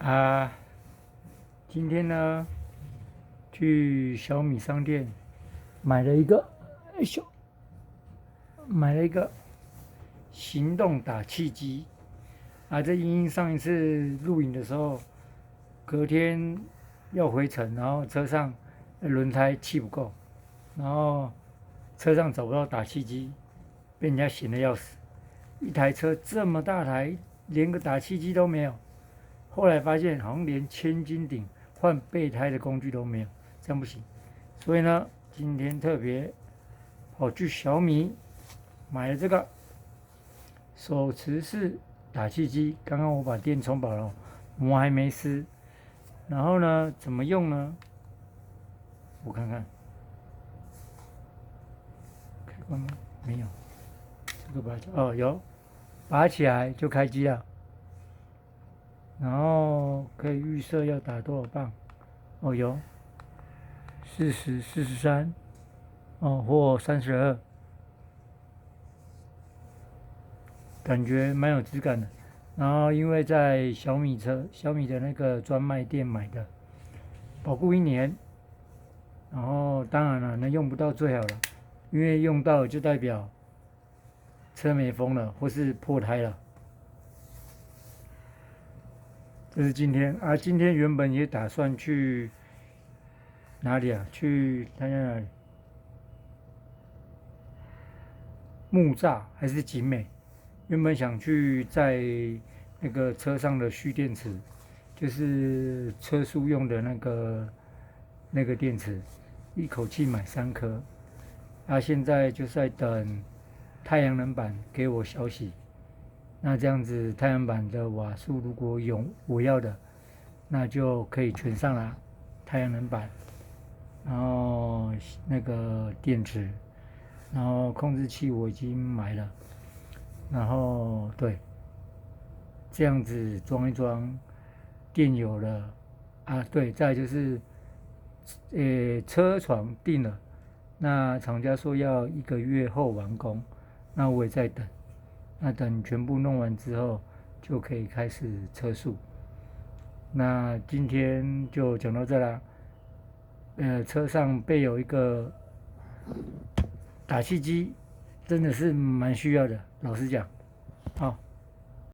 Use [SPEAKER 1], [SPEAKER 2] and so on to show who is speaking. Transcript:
[SPEAKER 1] 啊，今天呢去小米商店买了一个，哎咻，买了一个行动打气机啊。这因上一次录影的时候，隔天要回程，然后车上轮胎气不够，然后车上找不到打气机，被人家嫌得要死。一台车这么大台，连个打气机都没有。后来发现好像连千斤顶换备胎的工具都没有，这样不行。所以呢，今天特别跑去小米买了这个手持式打气机。刚刚我把电充饱了，膜还没撕。然后呢，怎么用呢？我看看，开关吗？没有。这个有，拔起来就开机了。然后可以预设要打多少磅。有40、43，或32，感觉蛮有质感的。然后因为在小米的那个专卖店买的，保固1年。然后当然了，能用不到最好了，因为用到就代表车没风了或是破胎了。这是今天啊，今天原本也打算去哪里啊？去看看哪里？木栅还是景美？原本想去在那个车上的蓄电池，就是车速用的那个电池，一口气买3颗。现在就是在等太阳能板给我消息。那这样子太阳板的瓦数如果有我要的，那就可以全上了。太阳能板，然后那个电池，然后控制器我已经买了。然后对，这样子装一装，电有了对，再来就是，车床定了，那厂家说要1个月后完工，那我也在等，那等全部弄完之后，就可以开始测速。那今天就讲到这啦。车上备有一个打气机，真的是蛮需要的，老实讲。好。